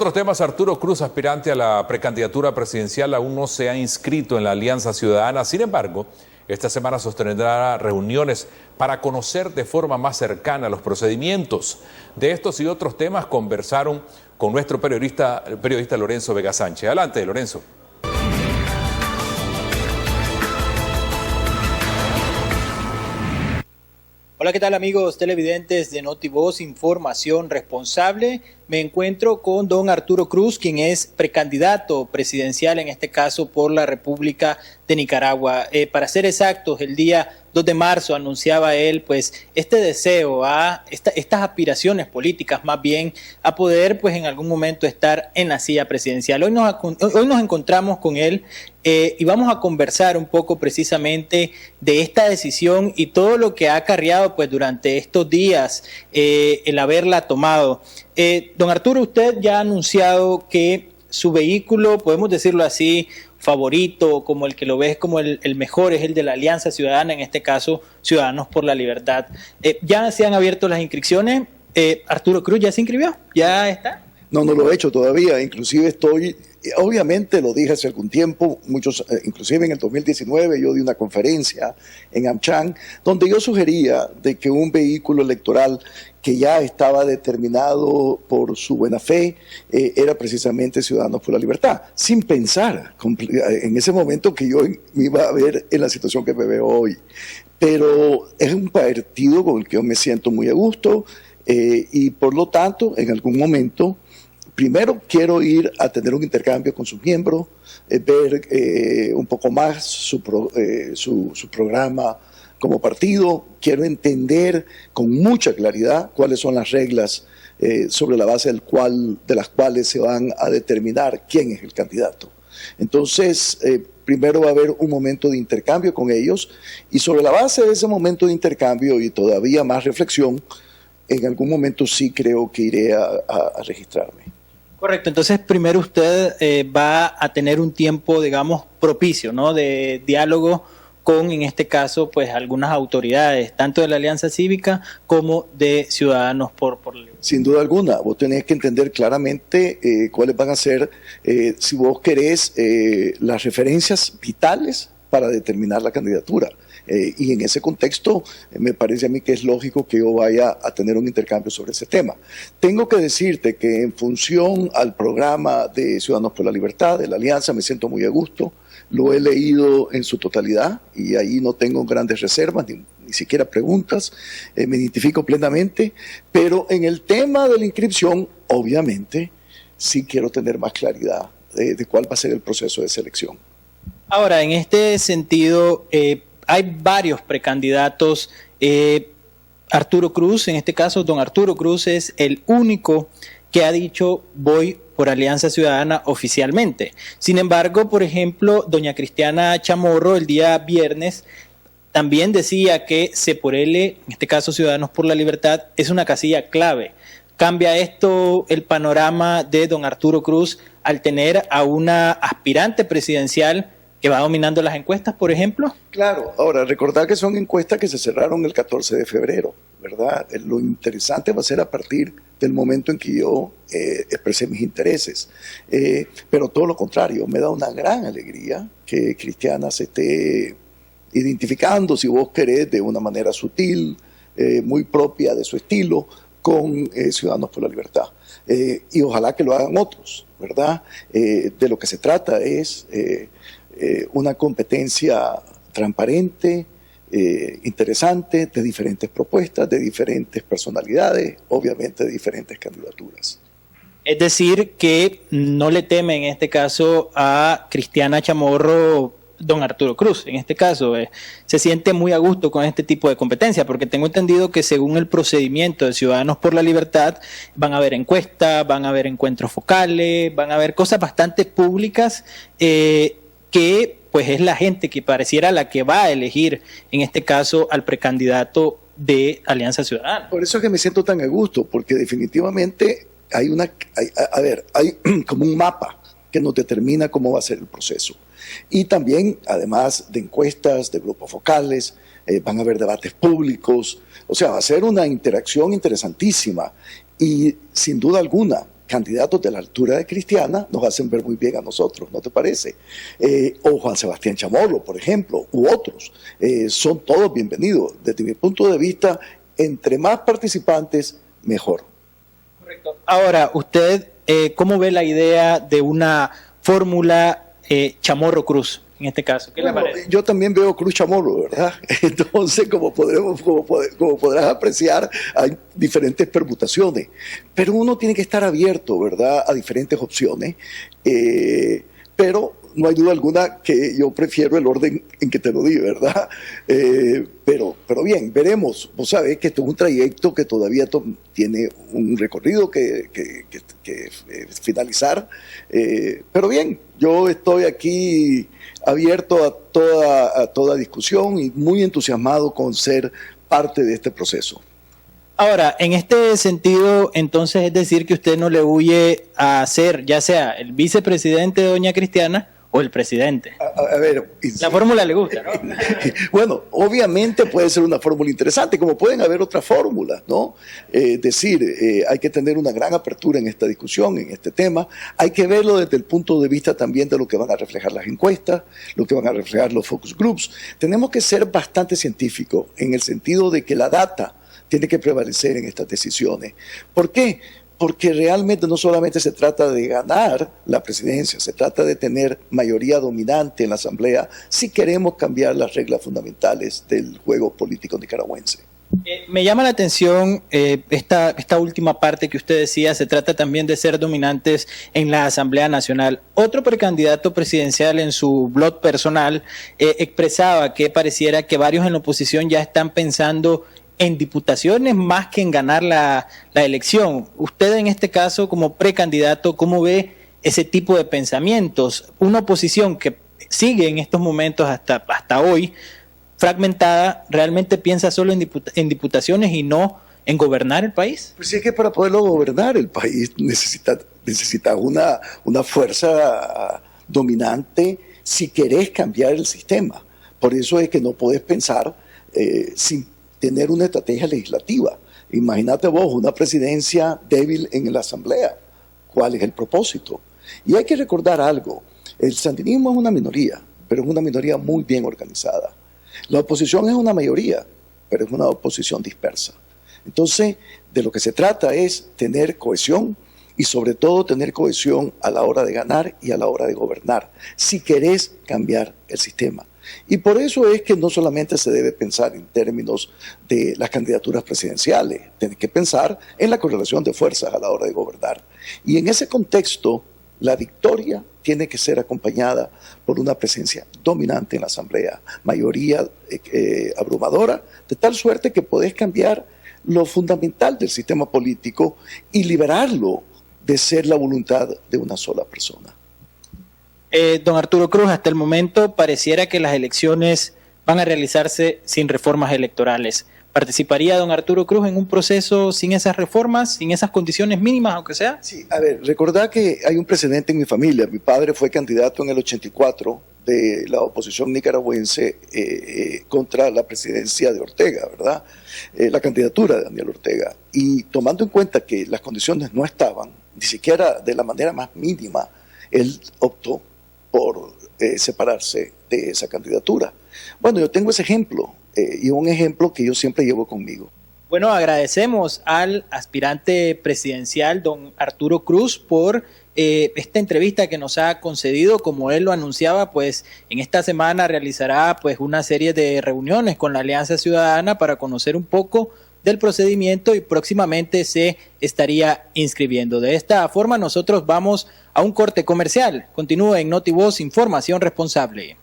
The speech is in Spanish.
otros temas, Arturo Cruz, aspirante a la precandidatura presidencial, aún no se ha inscrito en la Alianza Ciudadana. Sin embargo, esta semana sostendrá reuniones para conocer de forma más cercana los procedimientos. De estos y otros temas conversaron con nuestro periodista Lorenzo Vega Sánchez. Adelante, Lorenzo. Hola, ¿qué tal amigos televidentes de NotiVoz, Información Responsable? Me encuentro con don Arturo Cruz, quien es precandidato presidencial, en este caso por la República de Nicaragua. Para ser exactos, el día 2 de marzo anunciaba él pues este deseo, estas aspiraciones políticas más bien, a poder pues en algún momento estar en la silla presidencial. Hoy nos encontramos con él y vamos a conversar un poco precisamente de esta decisión y todo lo que ha acarreado pues durante estos días el haberla tomado. Don Arturo, usted ya ha anunciado que su vehículo, podemos decirlo así, favorito, como el que lo ves como el mejor, es el de la Alianza Ciudadana, en este caso Ciudadanos por la Libertad. ¿Ya se han abierto las inscripciones? ¿Arturo Cruz ya se inscribió? ¿Ya está? No lo he hecho todavía, inclusive obviamente lo dije hace algún tiempo, inclusive en el 2019 yo di una conferencia en AmCham, donde yo sugería de que un vehículo electoral que ya estaba determinado por su buena fe, era precisamente Ciudadanos por la Libertad, sin pensar en ese momento que yo me iba a ver en la situación que me veo hoy. Pero es un partido con el que yo me siento muy a gusto y por lo tanto, en algún momento, primero quiero ir a tener un intercambio con sus miembros, ver un poco más su programa como partido. Quiero entender con mucha claridad cuáles son las reglas sobre la base de las cuales se van a determinar quién es el candidato. Entonces, primero va a haber un momento de intercambio con ellos y sobre la base de ese momento de intercambio y todavía más reflexión, en algún momento sí creo que iré a registrarme. Correcto, entonces primero usted va a tener un tiempo, digamos, propicio, ¿no?, de diálogo con, en este caso, pues algunas autoridades, tanto de la Alianza Cívica como de Ciudadanos por la Libertad. Sin duda alguna, vos tenés que entender claramente cuáles van a ser, si vos querés, las referencias vitales para determinar la candidatura. Y en ese contexto me parece a mí que es lógico que yo vaya a tener un intercambio sobre ese tema. Tengo que decirte que en función al programa de Ciudadanos por la Libertad, de la Alianza, me siento muy a gusto. Lo he leído en su totalidad y ahí no tengo grandes reservas, ni siquiera preguntas, me identifico plenamente, pero en el tema de la inscripción, obviamente, sí quiero tener más claridad de cuál va a ser el proceso de selección. Ahora, en este sentido, hay varios precandidatos. Arturo Cruz, en este caso, don Arturo Cruz es el único que ha dicho voy por Alianza Ciudadana oficialmente. Sin embargo, por ejemplo, doña Cristiana Chamorro el día viernes también decía que C por L, en este caso Ciudadanos por la Libertad, es una casilla clave. ¿Cambia esto el panorama de don Arturo Cruz al tener a una aspirante presidencial que va dominando las encuestas, por ejemplo? Claro, ahora recordar que son encuestas que se cerraron el 14 de febrero, ¿verdad? Lo interesante va a ser a partir del momento en que yo expresé mis intereses. Pero todo lo contrario, me da una gran alegría que Cristiana se esté identificando, si vos querés, de una manera sutil, muy propia de su estilo, con Ciudadanos por la Libertad. Y ojalá que lo hagan otros, ¿verdad? De lo que se trata es una competencia transparente, interesante, de diferentes propuestas, de diferentes personalidades, obviamente de diferentes candidaturas. Es decir, que no le teme en este caso a Cristiana Chamorro, don Arturo Cruz, en este caso, se siente muy a gusto con este tipo de competencia, porque tengo entendido que según el procedimiento de Ciudadanos por la Libertad, van a haber encuestas, van a haber encuentros focales, van a haber cosas bastante públicas que pues es la gente que pareciera la que va a elegir, en este caso, al precandidato de Alianza Ciudadana. Por eso es que me siento tan a gusto, porque definitivamente hay como un mapa que nos determina cómo va a ser el proceso. Y también, además de encuestas, de grupos focales, van a haber debates públicos, o sea, va a ser una interacción interesantísima. Y sin duda alguna, candidatos de la altura de Cristiana nos hacen ver muy bien a nosotros, ¿no te parece? O Juan Sebastián Chamorro, por ejemplo, u otros. Son todos bienvenidos. Desde mi punto de vista, entre más participantes, mejor. Correcto. Ahora, usted, ¿cómo ve la idea de una fórmula Chamorro Cruz? En este caso, ¿qué le parece? Yo también veo Cruz Chamorro, ¿verdad? Entonces, como podrás apreciar, hay diferentes permutaciones, pero uno tiene que estar abierto, ¿verdad?, a diferentes opciones, pero no hay duda alguna que yo prefiero el orden en que te lo di, ¿verdad? Pero bien, veremos. Vos sabés que esto es un trayecto que todavía tiene un recorrido que finalizar, pero bien, yo estoy aquí abierto a toda discusión y muy entusiasmado con ser parte de este proceso. Ahora, en este sentido, entonces es decir que usted no le huye a ser, ya sea el vicepresidente de doña Cristiana o el presidente. A ver, la fórmula le gusta, ¿no? Bueno, obviamente puede ser una fórmula interesante, como pueden haber otras fórmulas, ¿no? Hay que tener una gran apertura en esta discusión, en este tema. Hay que verlo desde el punto de vista también de lo que van a reflejar las encuestas, lo que van a reflejar los focus groups. Tenemos que ser bastante científicos en el sentido de que la data tiene que prevalecer en estas decisiones. ¿Por qué? Porque realmente no solamente se trata de ganar la presidencia, se trata de tener mayoría dominante en la Asamblea si queremos cambiar las reglas fundamentales del juego político nicaragüense. Me llama la atención esta última parte que usted decía, se trata también de ser dominantes en la Asamblea Nacional. Otro precandidato presidencial en su blog personal expresaba que pareciera que varios en la oposición ya están pensando en diputaciones más que en ganar la elección. Usted en este caso como precandidato, ¿cómo ve ese tipo de pensamientos? Una oposición que sigue en estos momentos hasta hoy fragmentada, ¿realmente piensa solo en diputaciones y no en gobernar el país? Pues sí, es que para poderlo gobernar el país necesita una fuerza dominante si querés cambiar el sistema. Por eso es que no podés pensar sin tener una estrategia legislativa. Imagínate vos una presidencia débil en la Asamblea. ¿Cuál es el propósito? Y hay que recordar algo. El sandinismo es una minoría, pero es una minoría muy bien organizada. La oposición es una mayoría, pero es una oposición dispersa. Entonces, de lo que se trata es tener cohesión y sobre todo tener cohesión a la hora de ganar y a la hora de gobernar, si querés cambiar el sistema. Y por eso es que no solamente se debe pensar en términos de las candidaturas presidenciales, tenés que pensar en la correlación de fuerzas a la hora de gobernar. Y en ese contexto, la victoria tiene que ser acompañada por una presencia dominante en la Asamblea, mayoría abrumadora, de tal suerte que podés cambiar lo fundamental del sistema político y liberarlo de ser la voluntad de una sola persona. Don Arturo Cruz, hasta el momento pareciera que las elecciones van a realizarse sin reformas electorales. ¿Participaría don Arturo Cruz en un proceso sin esas reformas, sin esas condiciones mínimas, aunque sea? Sí, a ver, recordad que hay un precedente en mi familia. Mi padre fue candidato en el 84 de la oposición nicaragüense contra la presidencia de Ortega, ¿verdad? La candidatura de Daniel Ortega. Y tomando en cuenta que las condiciones no estaban, ni siquiera de la manera más mínima, él optó por separarse de esa candidatura. Bueno, yo tengo ese ejemplo y un ejemplo que yo siempre llevo conmigo. Bueno, agradecemos al aspirante presidencial, don Arturo Cruz, por esta entrevista que nos ha concedido. Como él lo anunciaba, pues en esta semana realizará pues una serie de reuniones con la Alianza Ciudadana para conocer un poco del procedimiento y próximamente se estaría inscribiendo. De esta forma nosotros vamos a un corte comercial. Continúa en NotiVoz, información responsable.